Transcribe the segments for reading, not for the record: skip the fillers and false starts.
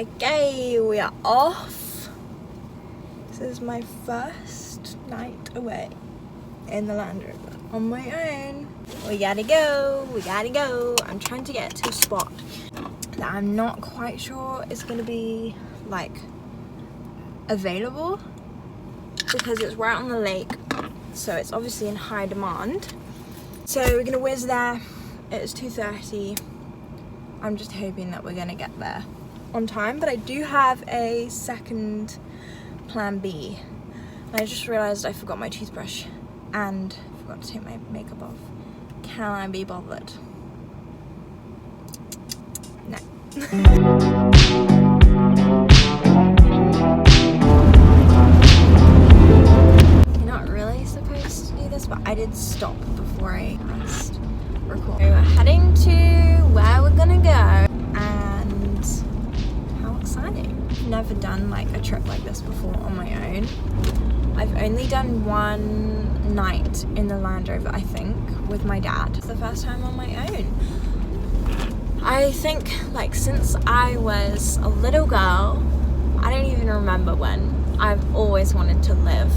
Okay, we are off. This is my first night away in the Land Rover on my own. We gotta go, we gotta go. I'm trying to get to a spot that I'm not quite sure is gonna be like available because it's right on the lake, so it's obviously in high demand. So we're gonna whiz there. It's 2:30. I'm just hoping that we're gonna get there on time, but I do have a second plan B. I just realized I forgot my toothbrush and forgot to take my makeup off. Can I be bothered? No. You're not really supposed to do this, but I did stop before I pressed record. So we're heading to where we're gonna go, and how exciting. I've never done like a trip like this before on my own. I've only done one night in the Land Rover, I think, with my dad. It's the first time on my own. I think like since I was a little girl, I don't even remember when, I've always wanted to live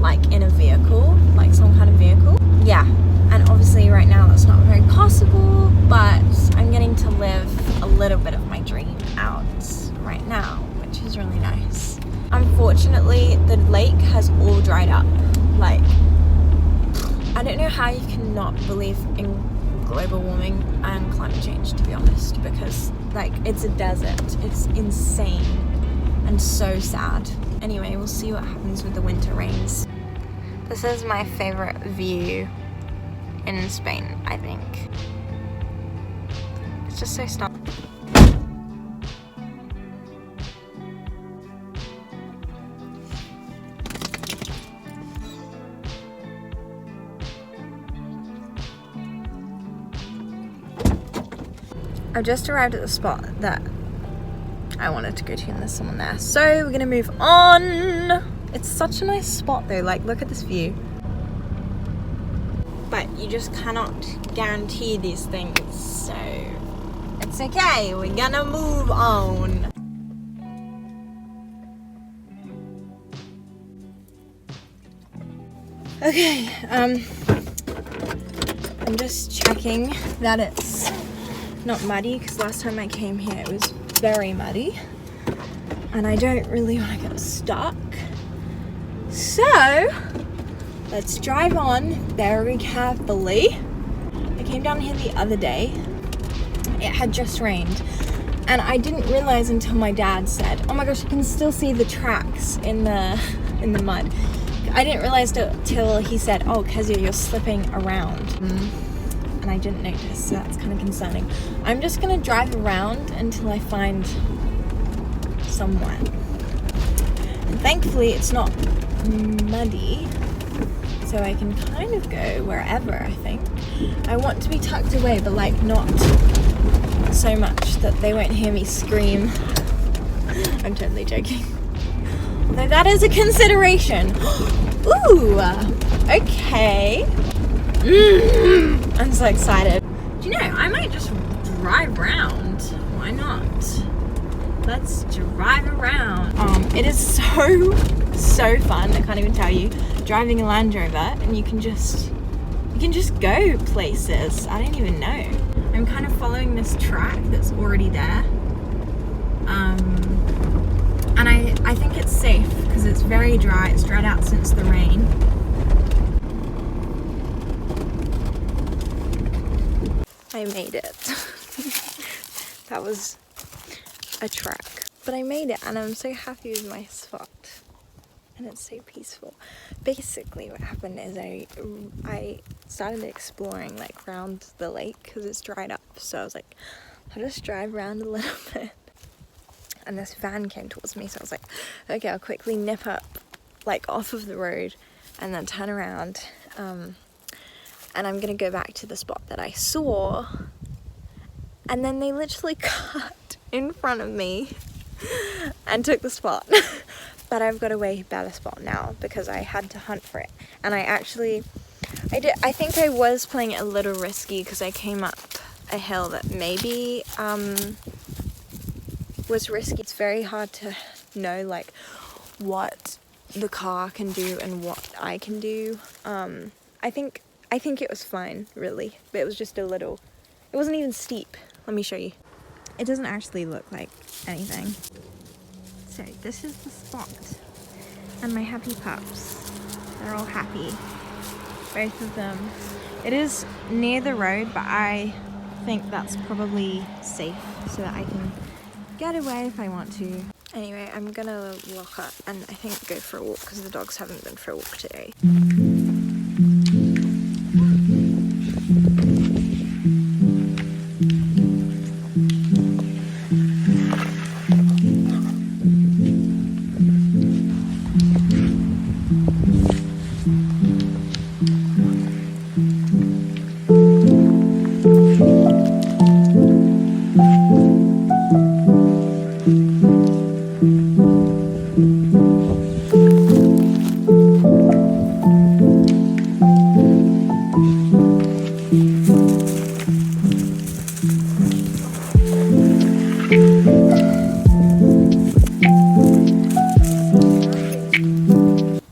like in a vehicle, like some kind of vehicle. Yeah, and obviously right now that's not very possible, but I'm getting to live a little bit of my dream out right now, which is really nice. Unfortunately, the lake has all dried up. Like, I don't know how you can not believe in global warming and climate change, to be honest, because like it's a desert. It's insane and so sad. Anyway, we'll see what happens with the winter rains. This is my favorite view in Spain, I think. It's just so stunning. I just arrived at the spot that I wanted to go to, and there's someone there. So we're gonna move on. It's such a nice spot though, like look at this view. But you just cannot guarantee these things, so it's okay, we're gonna move on. Okay, I'm just checking that it's not muddy, because last time I came here it was very muddy and I don't really want to get stuck. So let's drive on very carefully. I came down here the other day. It had just rained and I didn't realize until my dad said, oh my gosh, you can still see the tracks in the mud. I didn't realize till he said, oh Kezia, you're slipping around. And I didn't notice, so that's kind of concerning. I'm just gonna drive around until I find somewhere. And thankfully it's not muddy, so I can kind of go wherever, I think. I want to be tucked away, but like not so much that they won't hear me scream. I'm totally joking. Although that is a consideration. Ooh, okay. I'm so excited. Do you know, I might just drive around. Why not? Let's drive around. It is so fun, I can't even tell you, driving a Land Rover, and you can just go places. I don't even know. I'm kind of following this track that's already there. And I think it's safe because it's very dry. It's dried out since the rain. I made it. That was a track, but I made it and I'm so happy with my spot and it's so peaceful. Basically what happened is I started exploring like around the lake because it's dried up, so I was like, I'll just drive around a little bit, and this van came towards me, so I was like, okay, I'll quickly nip up like off of the road and then turn around, and I'm gonna go back to the spot that I saw, and then they literally cut in front of me and took the spot. But I've got a way better spot now because I had to hunt for it, and I think I was playing it a little risky because I came up a hill that maybe was risky. It's very hard to know like what the car can do and what I can do. I think it was fine, really, but it was just a little, it wasn't even steep. Let me show you. It doesn't actually look like anything. So this is the spot, and my happy pups, they're all happy, both of them. It is near the road, but I think that's probably safe so that I can get away if I want to. Anyway, I'm gonna lock up and I think go for a walk because the dogs haven't been for a walk today.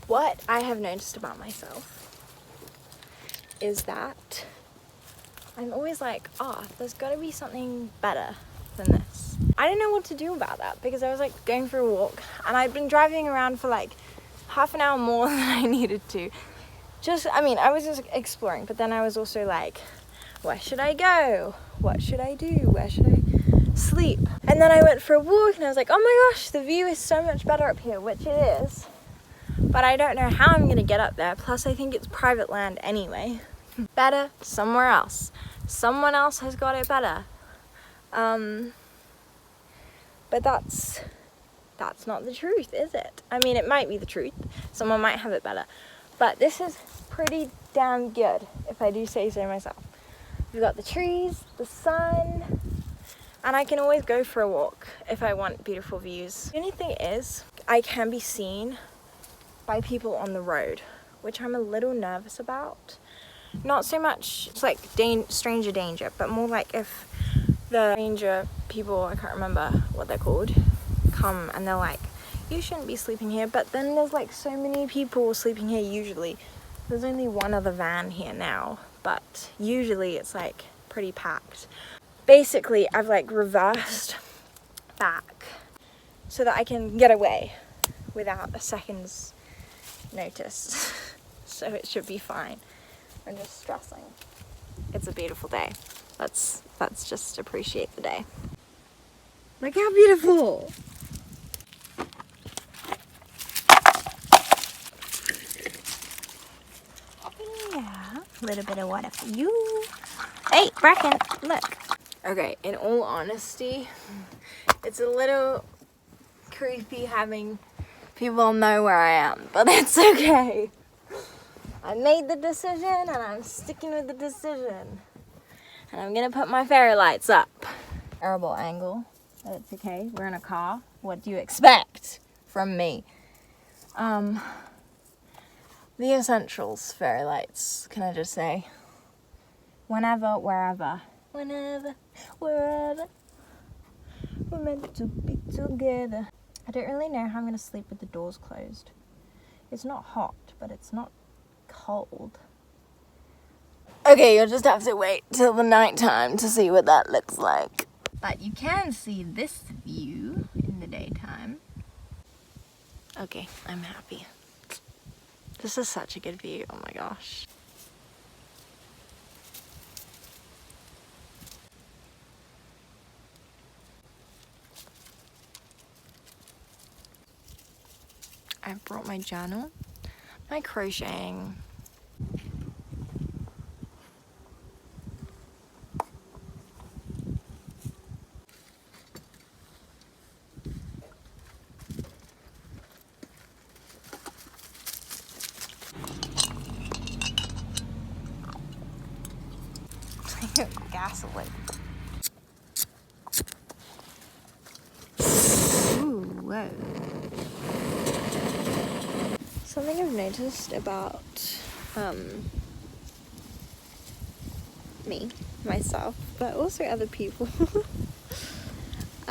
What I have noticed about myself is that I'm always like, oh, there's got to be something better than this. I didn't know what to do about that because I was like going for a walk and I'd been driving around for like half an hour more than I needed to. I was just exploring, but then I was also like, where should I go? What should I do? Where should I sleep? And then I went for a walk and I was like, oh my gosh, the view is so much better up here, which it is. But I don't know how I'm gonna get up there. Plus I think it's private land anyway. Better somewhere else. Someone else has got it better. But that's not the truth, is it? I mean, it might be the truth. Someone might have it better. But this is pretty damn good, if I do say so myself. We've got the trees, the sun, and I can always go for a walk if I want beautiful views. The only thing is, I can be seen by people on the road, which I'm a little nervous about. Not so much, it's like stranger danger, but more like if the stranger people, I can't remember what they're called, come and they're like, you shouldn't be sleeping here, but then there's like so many people sleeping here usually. There's only one other van here now, but usually it's like pretty packed. Basically, I've like reversed back so that I can get away without a second's notice. So it should be fine. I'm just stressing. It's a beautiful day. Let's just appreciate the day. Look how beautiful! Yeah, a little bit of water for you. Hey, Bracken, look. Okay, in all honesty, it's a little creepy having people know where I am, but it's okay. I made the decision and I'm sticking with the decision. And I'm gonna put my fairy lights up. Terrible angle, but it's okay. We're in a car. What do you expect from me? The essentials fairy lights, can I just say? Whenever, wherever. Whenever, wherever. We're meant to be together. I don't really know how I'm gonna sleep with the doors closed. It's not hot, but it's not cold. Okay, you'll just have to wait till the nighttime to see what that looks like. But you can see this view in the daytime. Okay, I'm happy. This is such a good view, oh my gosh. I brought my journal, my crocheting. Gasoline. Ooh, whoa. Something I've noticed about myself, but also other people,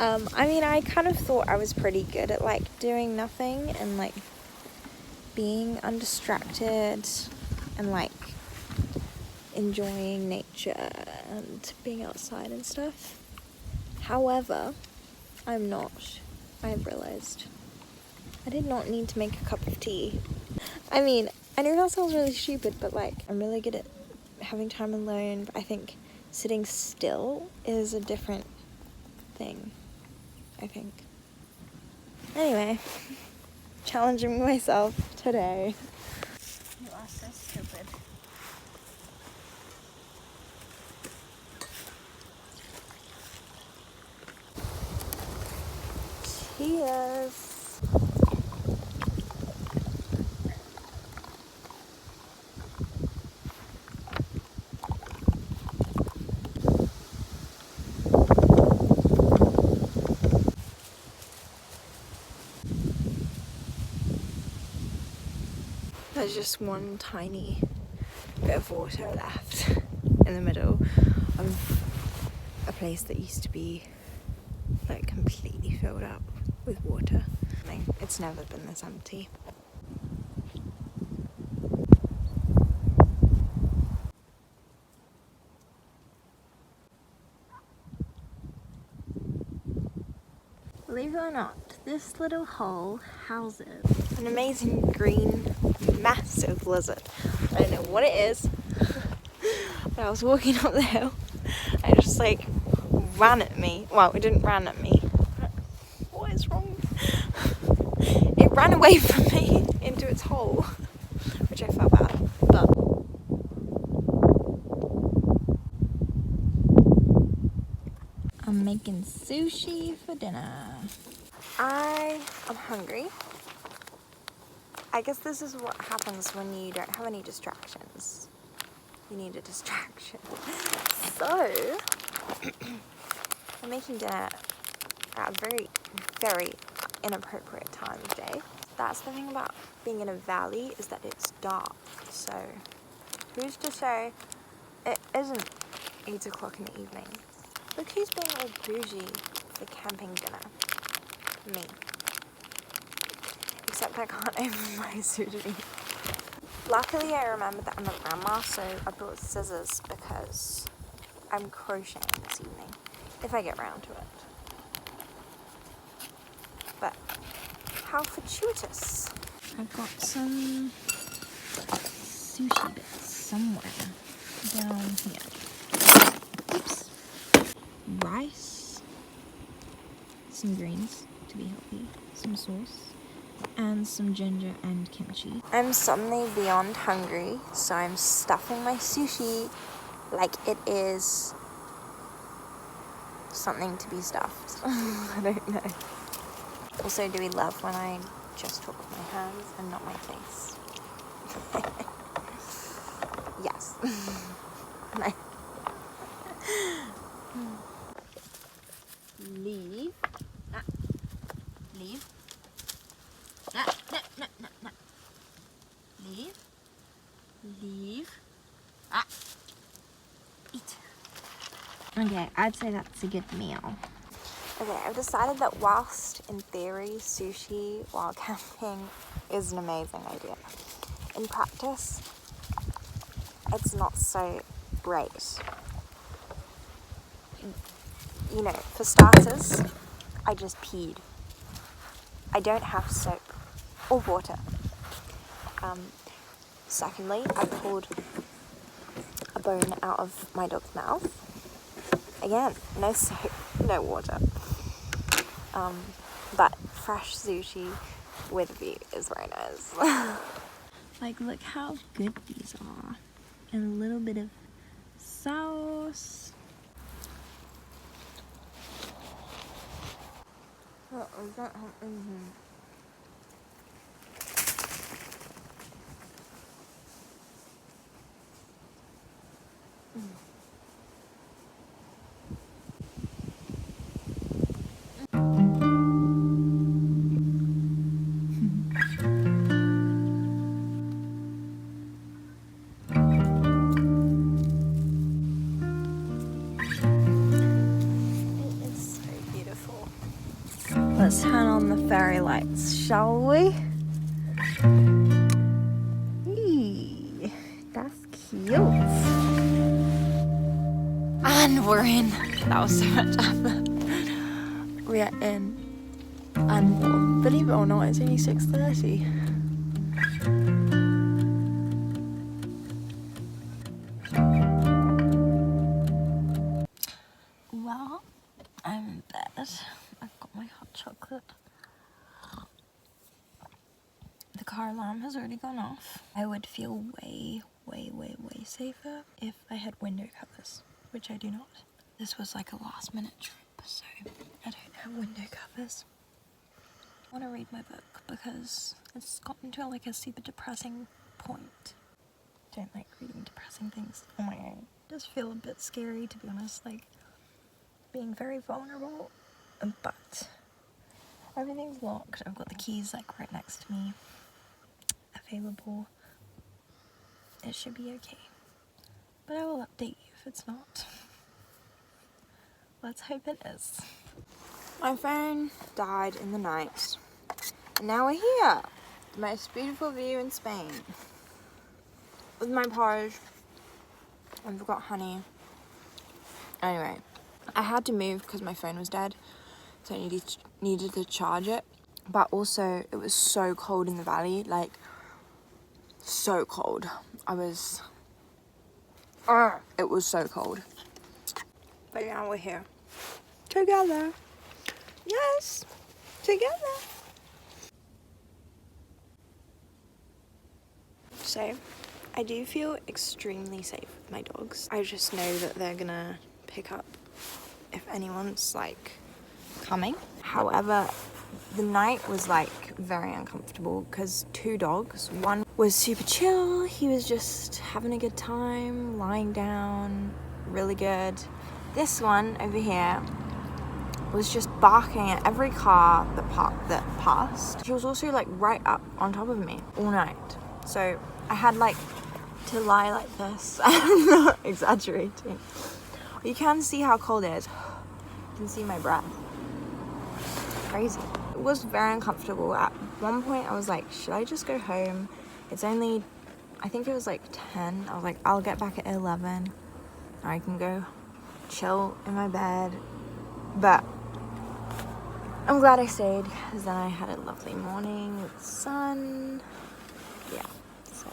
I mean, I kind of thought I was pretty good at like doing nothing and like being undistracted and like enjoying nature and being outside and stuff. However, I'm not. I've realized I did not need to make a cup of tea. I mean, I know that sounds really stupid, but like I'm really good at having time alone, but I think sitting still is a different thing, I think. Anyway, challenging myself today. You are so stupid. Cheers. There's just one tiny bit of water left in the middle of a place that used to be like completely filled up with water. It's never been this empty. Believe it or not, this little hole houses an amazing green, massive lizard. I don't know what it is, but I was walking up the hill and it just like ran at me. Well, it didn't run at me. What is wrong? It ran away from me into its hole, which I felt bad, but I'm making sushi for dinner. I am hungry. I guess this is what happens when you don't have any distractions. You need a distraction. So, I'm making dinner at a very, very inappropriate time of day. That's the thing about being in a valley, is that it's dark. So, who's to say it isn't 8 o'clock in the evening? Look who's being all bougie for camping dinner. Me. Except I can't open my sushi. Luckily I remembered that I'm a grandma, so I brought scissors because I'm crocheting this evening, if I get round to it. But how fortuitous. I've got some sushi bits somewhere down here. Oops. Rice, some greens to be healthy, some sauce, and some ginger and kimchi. I'm suddenly beyond hungry, so I'm stuffing my sushi like it is something to be stuffed. I don't know. Also, do we love when I just talk with my hands and not my face? Yes. Leave. Ah. Leave. No, no, no, no, no. Leave. Leave. Ah. Eat. Okay, I'd say that's a good meal. Okay, I've decided that whilst in theory sushi while camping is an amazing idea, in practice it's not so great. You know, for starters, I just peed. I don't have soap or water. Secondly, I pulled a bone out of my dog's mouth. Again, no soap, no water. But fresh sushi with a view is very nice. Like, look how good these are. And a little bit of sauce. Oh, is that It is so beautiful. on the fairy lights, shall we? Eee, that's cute. And we're in. That was so much effort. We are in. And believe it or not, it's only 6:30. Well, I'm in bed. I've got my hot chocolate. The car alarm has already gone off. I would feel way safer if I had window covers, which I do not. This was like a last minute trip, so I don't have window covers. I want to read my book because it's gotten to like a super depressing point. Don't like reading depressing things on my own. It does feel a bit scary, to be honest, like being very vulnerable, but everything's locked. I've got the keys like right next to me, available. It should be okay, but I will update you if it's not. Let's hope it is. My phone died in the night, and now we're here. The most beautiful view in Spain. With my porridge. I've got honey. Anyway, I had to move because my phone was dead, so I needed to charge it. But also, it was so cold in the valley, like, so cold. It was so cold. But now we're here. Together. Yes, together. So, I do feel extremely safe with my dogs. I just know that they're gonna pick up if anyone's like coming. However, the night was like very uncomfortable because two dogs. One was super chill. He was just having a good time, lying down, really good. This one over here was just barking at every car that passed. He was also like right up on top of me all night. So I had like to lie like this. I'm not exaggerating. You can see how cold it is. You can see my breath. Crazy. It was very uncomfortable. At one point I was like, should I just go home? It's only, I think it was like 10. I was like, I'll get back at 11. I can go chill in my bed. But I'm glad I stayed because then I had a lovely morning with the sun. Yeah, so.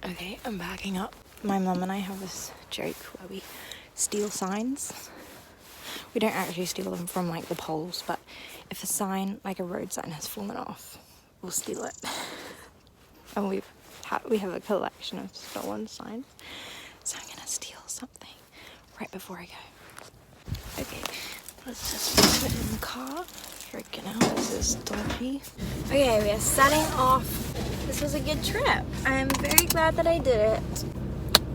Okay, I'm backing up. My mum and I have this joke where we steal signs. We don't actually steal them from like the poles, but if a sign, like a road sign, has fallen off, we'll steal it. And we have a collection of stolen signs. So I'm gonna steal something right before I go. Okay, let's just put it in the car. Freaking hell, this is dodgy. Okay, we are setting off. This was a good trip. I'm very glad that I did it.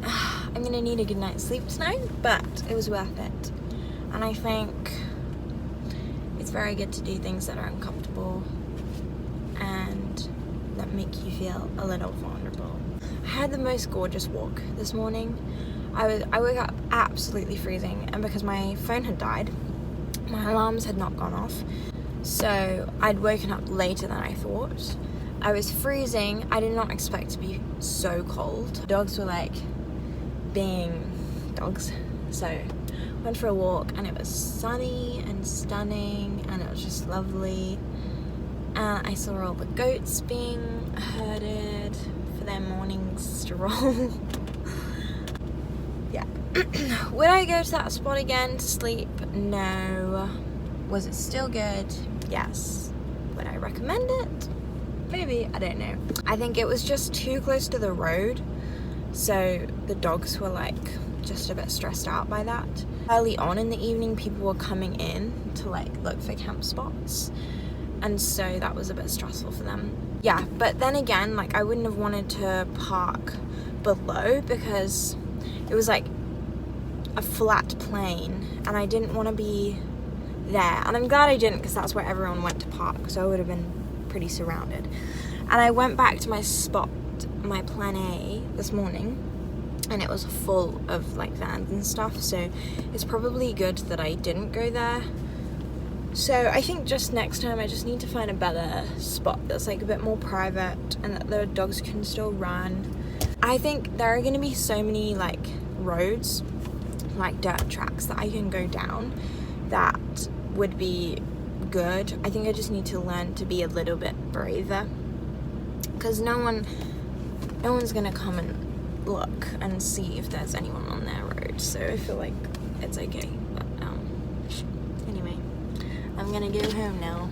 I'm gonna need a good night's sleep tonight, but it was worth it. And I think it's very good to do things that are uncomfortable and that make you feel a little vulnerable. I had the most gorgeous walk this morning. I woke up absolutely freezing, and because my phone had died, my alarms had not gone off. So I'd woken up later than I thought. I was freezing. I did not expect to be so cold. Dogs were like being dogs. So went for a walk and it was sunny and stunning and it was just lovely. And I saw all the goats being herded for their morning stroll. Yeah. Would I go to that spot again to sleep? No. Was it still good? Yes. Would I recommend it? Maybe, I don't know. I think it was just too close to the road, so the dogs were like just a bit stressed out by that. Early on in the evening, people were coming in to like look for camp spots, and so that was a bit stressful for them. Yeah, but then again, like I wouldn't have wanted to park below because it was like a flat plane and I didn't want to be there. And I'm glad I didn't, because that's where everyone went to park, so I would have been pretty surrounded. And I went back to my spot, my plan A, this morning, and it was full of like vans and stuff, so it's probably good that I didn't go there. So I think just next time I just need to find a better spot that's like a bit more private and that the dogs can still run. I think there are going to be so many like roads, like dirt tracks that I can go down that would be good. I think I just need to learn to be a little bit braver, because no one's gonna come and look and see if there's anyone on their road, so I feel like it's okay. But anyway, I'm gonna go home now.